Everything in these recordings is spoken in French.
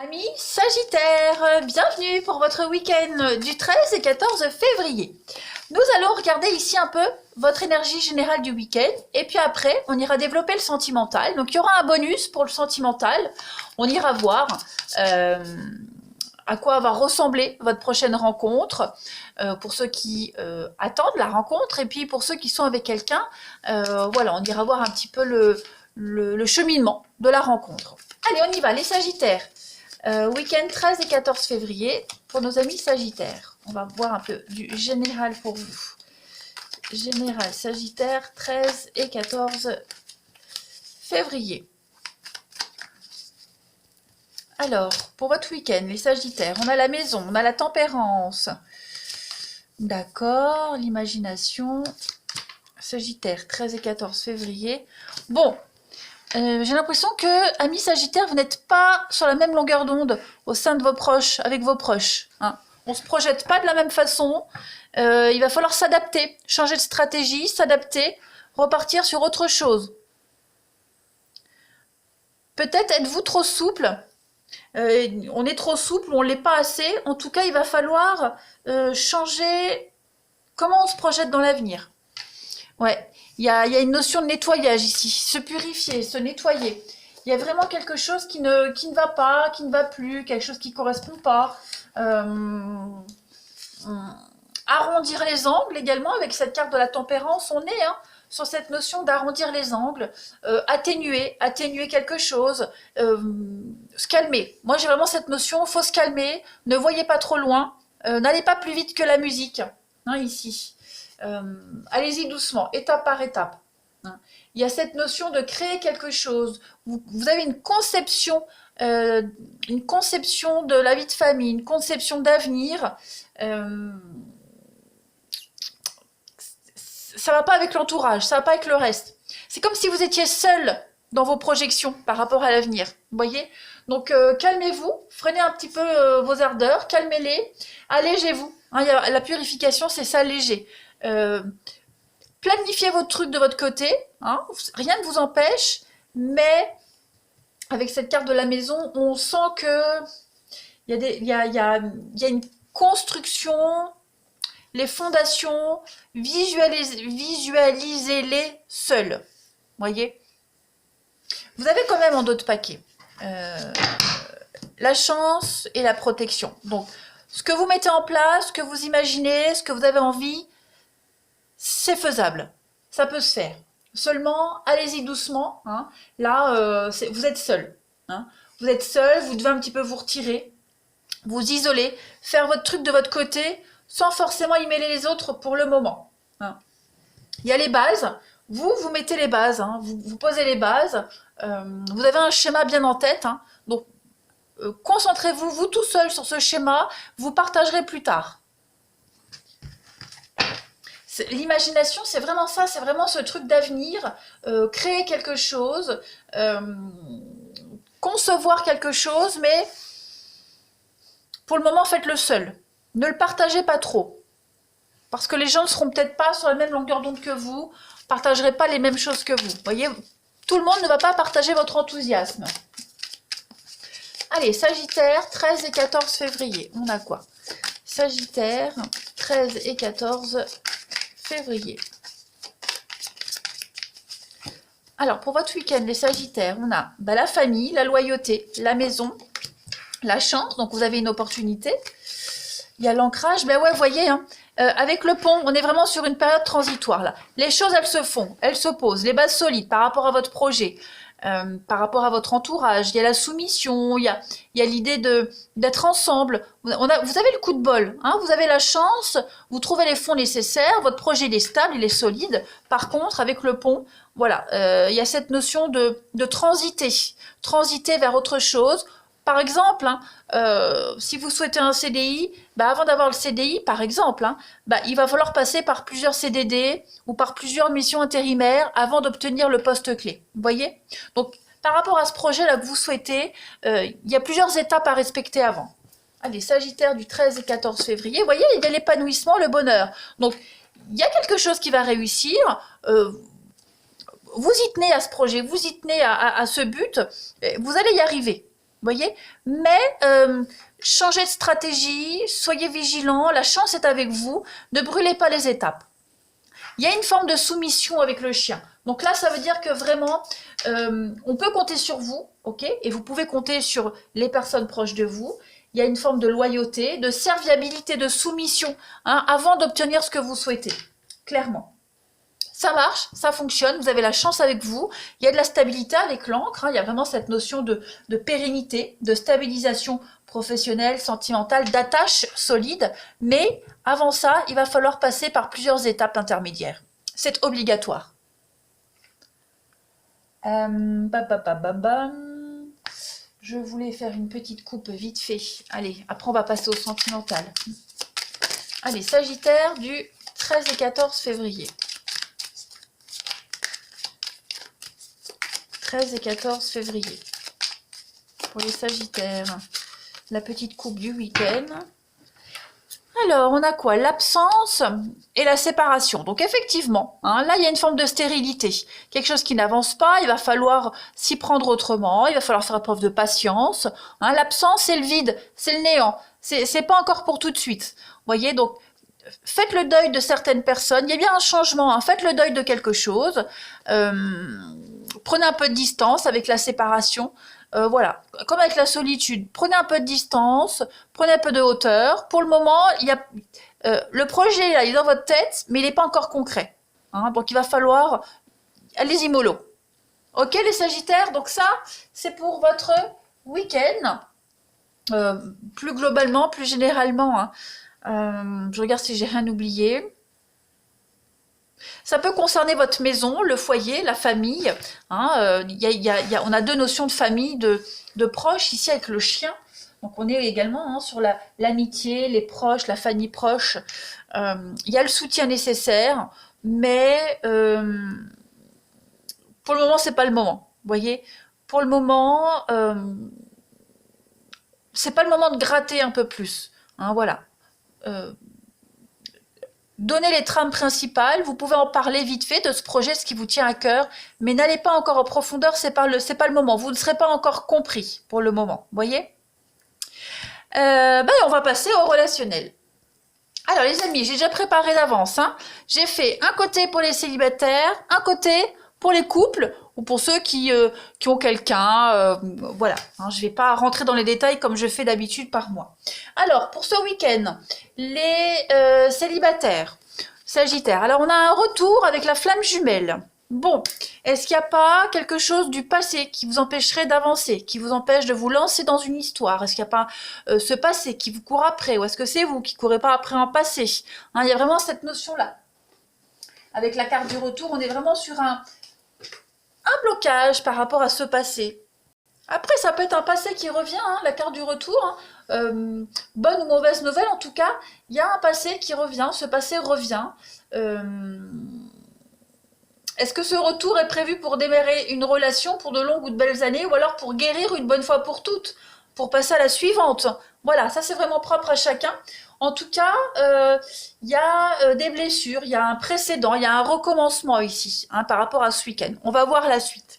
Amis Sagittaire, bienvenue pour votre week-end du 13 et 14 février. Nous allons regarder ici un peu votre énergie générale du week-end et puis après on ira développer le sentimental. Donc il y aura un bonus pour le sentimental, on ira voir à quoi va ressembler votre prochaine rencontre, pour ceux qui attendent la rencontre et puis pour ceux qui sont avec quelqu'un, voilà, on ira voir un petit peu le cheminement de la rencontre. Allez, on y va, les Sagittaires. Week-end 13 et 14 février pour nos amis Sagittaires. On va voir un peu du général pour vous. Général Sagittaire 13 et 14 février. Alors, pour votre week-end, les Sagittaires, on a la maison, on a la tempérance. D'accord, l'imagination. Sagittaire 13 et 14 février. Bon. J'ai l'impression que, amis Sagittaires, vous n'êtes pas sur la même longueur d'onde au sein de vos proches, avec vos proches. Hein. On ne se projette pas de la même façon. Il va falloir s'adapter, changer de stratégie, s'adapter, repartir sur autre chose. Peut-être êtes-vous trop souple. On est trop souple ou on ne l'est pas assez. En tout cas, il va falloir changer comment on se projette dans l'avenir. Ouais, il y a une notion de nettoyage ici, se purifier, se nettoyer. Il y a vraiment quelque chose qui ne va pas, qui ne va plus, quelque chose qui ne correspond pas. Arrondir les angles également, avec cette carte de la tempérance, on est sur cette notion d'arrondir les angles, atténuer quelque chose, se calmer. Moi j'ai vraiment cette notion, il faut se calmer, ne voyez pas trop loin, n'allez pas plus vite que la musique, ici. Allez-y doucement, étape par étape. Il y a cette notion de créer quelque chose. Vous avez une conception de la vie de famille, une conception d'avenir. Ça va pas avec l'entourage, ça va pas avec le reste. C'est comme si vous étiez seul dans vos projections par rapport à l'avenir. Vous voyez? Donc calmez-vous, freinez un petit peu vos ardeurs, calmez-les, allégez-vous. La purification, c'est s'alléger. Planifiez votre truc de votre côté, rien ne vous empêche, mais avec cette carte de la maison, on sent que il y a une construction, les fondations, visualisez-les seuls, voyez. Vous avez quand même en dos de paquet la chance et la protection. Donc, ce que vous mettez en place, ce que vous imaginez, ce que vous avez envie, c'est faisable, ça peut se faire. Seulement, allez-y doucement. Là, vous êtes seul. Vous êtes seul, vous devez un petit peu vous retirer, vous isoler, faire votre truc de votre côté, sans forcément y mêler les autres pour le moment. Il y a les bases, vous mettez les bases, vous posez les bases, vous avez un schéma bien en tête, donc concentrez-vous, vous tout seul sur ce schéma, vous partagerez plus tard. L'imagination, c'est vraiment ça, c'est vraiment ce truc d'avenir, créer quelque chose, concevoir quelque chose, mais pour le moment, faites-le seul. Ne le partagez pas trop. Parce que les gens ne seront peut-être pas sur la même longueur d'onde que vous, ne partagerez pas les mêmes choses que vous. Vous voyez, tout le monde ne va pas partager votre enthousiasme. Allez, Sagittaire, 13 et 14 février, on a quoi? Sagittaire, 13 et 14 février. Alors, pour votre week-end, les Sagittaires, on a la famille, la loyauté, la maison, la chance, donc vous avez une opportunité. Il y a l'ancrage, ben ouais, vous voyez, avec le pont, on est vraiment sur une période transitoire, là. Les choses, elles se font, elles se posent, les bases solides par rapport à votre projet, par rapport à votre entourage. Il y a la soumission, il y a l'idée d'être ensemble. Vous avez le coup de bol, vous avez la chance, vous trouvez les fonds nécessaires, votre projet il est stable, il est solide. Par contre, avec le pont, voilà, il y a cette notion de transiter vers autre chose. Par exemple, si vous souhaitez un CDI, avant d'avoir le CDI, par exemple, il va falloir passer par plusieurs CDD ou par plusieurs missions intérimaires avant d'obtenir le poste clé. Vous voyez? Donc, par rapport à ce projet-là que vous souhaitez, il y a plusieurs étapes à respecter avant. Allez, Sagittaire du 13 et 14 février, vous voyez, il y a l'épanouissement, le bonheur. Donc, il y a quelque chose qui va réussir. Vous y tenez à ce projet, vous y tenez à ce but, vous allez y arriver. voyez? Mais changez de stratégie, soyez vigilants, la chance est avec vous, ne brûlez pas les étapes. Il y a une forme de soumission avec le chien. Donc là, ça veut dire que vraiment, on peut compter sur vous, ok? Et vous pouvez compter sur les personnes proches de vous. Il y a une forme de loyauté, de serviabilité, de soumission, hein, avant d'obtenir ce que vous souhaitez, clairement. Ça marche, ça fonctionne, vous avez la chance avec vous, il y a de la stabilité avec l'encre, hein, il y a vraiment cette notion de pérennité, de stabilisation professionnelle, sentimentale, d'attache solide, mais avant ça, il va falloir passer par plusieurs étapes intermédiaires. C'est obligatoire. Je voulais faire une petite coupe vite fait. Allez, après on va passer au sentimental. Allez, Sagittaire du 13 et 14 février. 13 et 14 février. Pour les Sagittaires. La petite coupe du week-end. Alors, on a quoi? L'absence et la séparation. Donc, effectivement, hein, là, il y a une forme de stérilité. Quelque chose qui n'avance pas, il va falloir s'y prendre autrement, il va falloir faire preuve de patience. Hein, l'absence, c'est le vide, c'est le néant. C'est pas encore pour tout de suite. Vous voyez, donc, faites le deuil de certaines personnes. Il y a bien un changement, hein, faites le deuil de quelque chose. Prenez un peu de distance avec la séparation. Voilà, comme avec la solitude, prenez un peu de distance, prenez un peu de hauteur. Pour le moment, il y a, le projet là, il est dans votre tête, mais il n'est pas encore concret. Hein, donc il va falloir, allez-y mollo. Ok les Sagittaires, donc ça, c'est pour votre week-end. Plus globalement, plus généralement, hein. Je regarde si j'ai rien oublié. Ça peut concerner votre maison, le foyer, la famille. Hein, on a deux notions de famille, de proches ici avec le chien. Donc on est également hein, sur l'amitié, les proches, la famille proche. Il y a le soutien nécessaire, mais pour le moment, c'est pas le moment. Vous voyez, pour le moment, c'est pas le moment de gratter un peu plus. Hein, voilà. Donnez les trames principales, vous pouvez en parler vite fait de ce projet, ce qui vous tient à cœur, mais n'allez pas encore en profondeur, c'est pas le moment, vous ne serez pas encore compris pour le moment, voyez. On va passer au relationnel. Alors les amis, j'ai déjà préparé d'avance, hein. J'ai fait un côté pour les célibataires, un côté pour les couples, ou pour ceux qui ont quelqu'un, voilà. Hein, je ne vais pas rentrer dans les détails comme je fais d'habitude par mois. Alors, pour ce week-end, les célibataires, Sagittaire. Alors, on a un retour avec la flamme jumelle. Bon, est-ce qu'il n'y a pas quelque chose du passé qui vous empêcherait d'avancer, qui vous empêche de vous lancer dans une histoire? Est-ce qu'il n'y a pas ce passé qui vous court après? Ou est-ce que c'est vous qui ne courez pas après un passé? Hein, il y a vraiment cette notion-là. Avec la carte du retour, on est vraiment sur un blocage par rapport à ce passé. Après, ça peut être un passé qui revient, hein, la carte du retour. Hein. Bonne ou mauvaise nouvelle, en tout cas, il y a un passé qui revient, ce passé revient. Est-ce que ce retour est prévu pour démarrer une relation pour de longues ou de belles années, ou alors pour guérir une bonne fois pour toutes, pour passer à la suivante? Voilà, ça c'est vraiment propre à chacun. En tout cas, il y a des blessures, il y a un précédent, il y a un recommencement ici, hein, par rapport à ce week-end. On va voir la suite.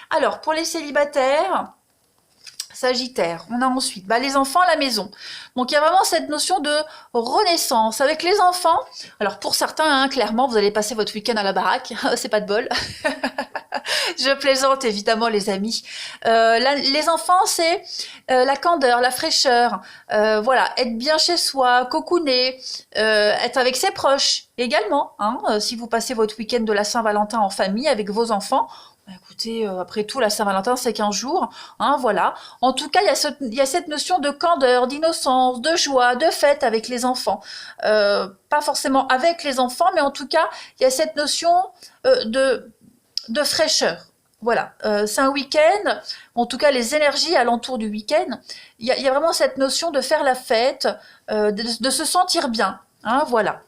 Alors, pour les célibataires, Sagittaire, on a ensuite les enfants à la maison. Donc, il y a vraiment cette notion de renaissance avec les enfants. Alors, pour certains, hein, clairement, vous allez passer votre week-end à la baraque. C'est pas de bol. Je plaisante, évidemment, les amis. Les enfants, c'est la candeur, la fraîcheur. Voilà, être bien chez soi, cocooner, être avec ses proches également. Hein, si vous passez votre week-end de la Saint-Valentin en famille avec vos enfants, écoutez, après tout, la Saint-Valentin, c'est 15 jours. Hein, voilà. En tout cas, il y a cette notion de candeur, d'innocence, de joie, de fête avec les enfants. Pas forcément avec les enfants, mais en tout cas, il y a cette notion de fraîcheur. Voilà, c'est un week-end, en tout cas les énergies alentour du week-end, il y a vraiment cette notion de faire la fête, de se sentir bien. Hein, voilà.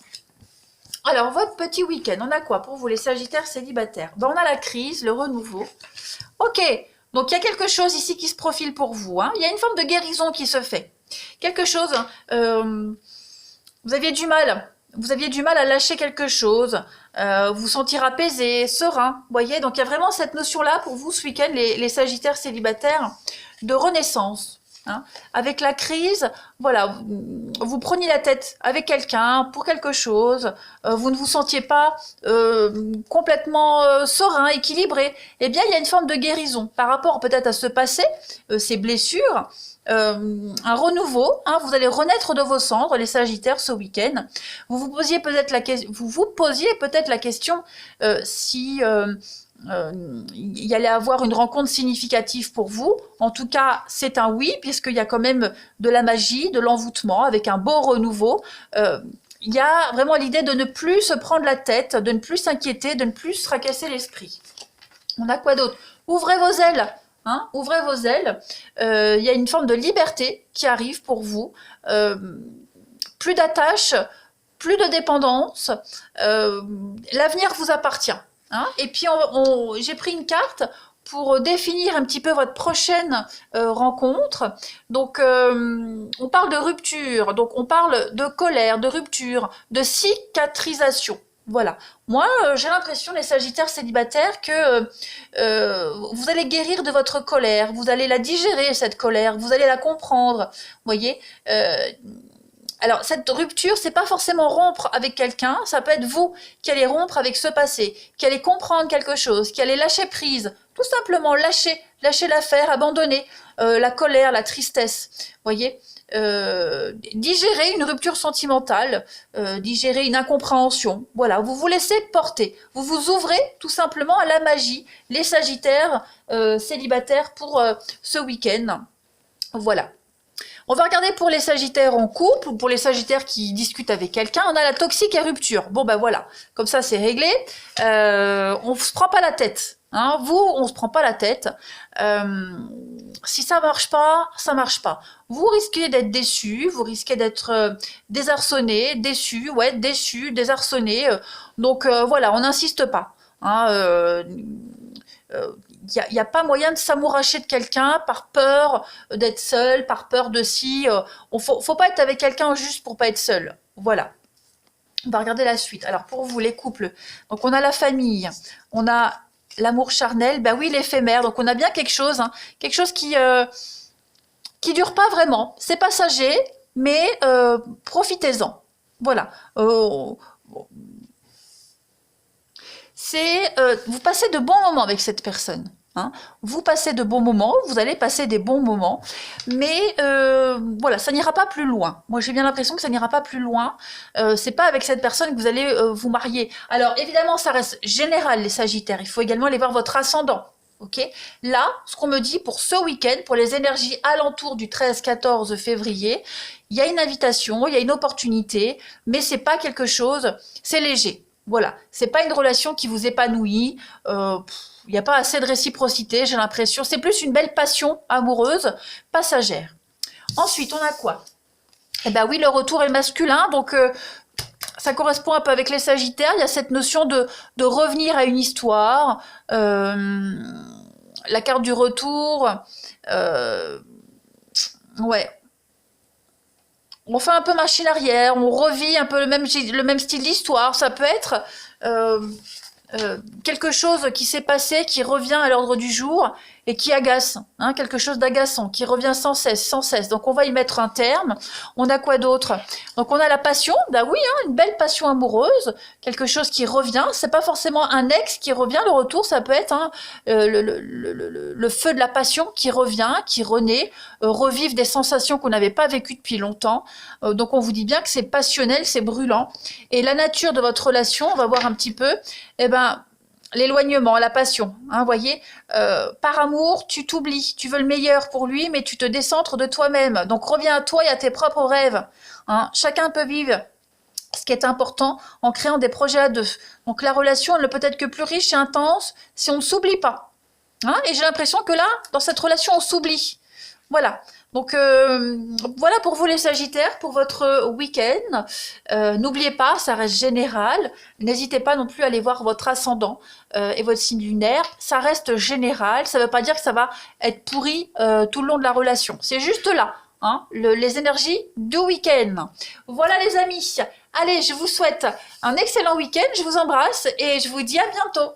Alors, votre petit week-end, on a quoi pour vous les Sagittaires célibataires? On a la crise, le renouveau. Ok, donc il y a quelque chose ici qui se profile pour vous. Hein. Il y a une forme de guérison qui se fait. Quelque chose, vous aviez du mal à lâcher quelque chose. vous sentir apaisé, serein. Vous voyez, donc il y a vraiment cette notion-là pour vous ce week-end, les Sagittaires célibataires, de renaissance. Hein. Avec la crise, voilà, vous preniez la tête avec quelqu'un pour quelque chose, vous ne vous sentiez pas complètement serein, équilibré. Eh bien, il y a une forme de guérison par rapport peut-être à ce passé, ces blessures, un renouveau. Hein, vous allez renaître de vos cendres, les Sagittaires, ce week-end. Vous posiez peut-être la question si il y allait avoir une rencontre significative pour vous. En tout cas, c'est un oui, puisqu'il y a quand même de la magie, de l'envoûtement, avec un beau renouveau. Il y a vraiment l'idée de ne plus se prendre la tête, de ne plus s'inquiéter, de ne plus se tracasser l'esprit. On a quoi d'autre? Ouvrez vos ailes. Hein, ouvrez vos ailes. Il y a une forme de liberté qui arrive pour vous. Plus d'attache, plus de dépendance. L'avenir vous appartient. Hein, et puis, j'ai pris une carte pour définir un petit peu votre prochaine rencontre. Donc, on parle de rupture, donc on parle de colère, de rupture, de cicatrisation. Voilà. Moi, j'ai l'impression, les Sagittaires célibataires, que vous allez guérir de votre colère, vous allez la digérer, cette colère, vous allez la comprendre. Vous voyez, alors, cette rupture, c'est pas forcément rompre avec quelqu'un, ça peut être vous qui allez rompre avec ce passé, qui allez comprendre quelque chose, qui allez lâcher prise, tout simplement lâcher l'affaire, abandonner la colère, la tristesse, voyez, digérer une rupture sentimentale, digérer une incompréhension, voilà, vous vous laissez porter, vous vous ouvrez tout simplement à la magie, les Sagittaires célibataires pour ce week-end, voilà. On va regarder pour les Sagittaires en couple, ou pour les Sagittaires qui discutent avec quelqu'un, on a la toxique et rupture. Bon ben voilà, comme ça c'est réglé, on se prend pas la tête. Hein. Vous, on se prend pas la tête. Si ça marche pas, ça marche pas. Vous risquez d'être déçu, vous risquez d'être désarçonné, déçu, désarçonné. Donc voilà, on n'insiste pas. Hein, il n'y a pas moyen de s'amouracher de quelqu'un par peur d'être seul, par peur de si... faut pas être avec quelqu'un juste pour pas être seul. Voilà. On va regarder la suite. Alors, pour vous, les couples, donc on a la famille, on a l'amour charnel, ben oui, l'éphémère, donc on a bien quelque chose qui dure pas vraiment. C'est passager, mais profitez-en. Voilà. Vous passez de bons moments avec cette personne. Hein. Vous passez de bons moments, vous allez passer des bons moments, mais voilà, ça n'ira pas plus loin. Moi, j'ai bien l'impression que ça n'ira pas plus loin. C'est pas avec cette personne que vous allez vous marier. Alors, évidemment, ça reste général, les Sagittaires. Il faut également aller voir votre ascendant. Okay. Là, ce qu'on me dit pour ce week-end, pour les énergies alentours du 13-14 février, il y a une invitation, il y a une opportunité, mais c'est pas quelque chose, c'est léger. Voilà, c'est pas une relation qui vous épanouit, il n'y a pas assez de réciprocité, j'ai l'impression. C'est plus une belle passion amoureuse, passagère. Ensuite, on a quoi? Eh ben oui, le retour est masculin, donc ça correspond un peu avec les Sagittaires. Il y a cette notion de revenir à une histoire, la carte du retour, ouais. On fait un peu machine arrière, on revit un peu le même style d'histoire. Ça peut être quelque chose qui s'est passé, qui revient à l'ordre du jour et qui agace, hein, quelque chose d'agaçant, qui revient sans cesse, sans cesse. Donc on va y mettre un terme. On a quoi d'autre? Donc on a la passion, bah oui, hein, une belle passion amoureuse, quelque chose qui revient. C'est pas forcément un ex qui revient, le retour, ça peut être hein, le feu de la passion qui revient, qui renaît, revivre des sensations qu'on n'avait pas vécues depuis longtemps. Donc on vous dit bien que c'est passionnel, c'est brûlant. Et la nature de votre relation, on va voir un petit peu, eh ben, l'éloignement, la passion, hein, voyez, par amour, tu t'oublies, tu veux le meilleur pour lui, mais tu te décentres de toi-même. Donc reviens à toi et à tes propres rêves. Hein. Chacun peut vivre ce qui est important en créant des projets à deux. Donc la relation, elle ne peut être que plus riche et intense si on ne s'oublie pas. Hein. Et j'ai l'impression que là, dans cette relation, on s'oublie. Voilà. Donc voilà pour vous les Sagittaires, pour votre week-end. N'oubliez pas, ça reste général. N'hésitez pas non plus à aller voir votre ascendant et votre signe lunaire. Ça reste général. Ça ne veut pas dire que ça va être pourri tout le long de la relation. C'est juste là, hein, les énergies du week-end. Voilà les amis. Allez, je vous souhaite un excellent week-end, je vous embrasse et je vous dis à bientôt.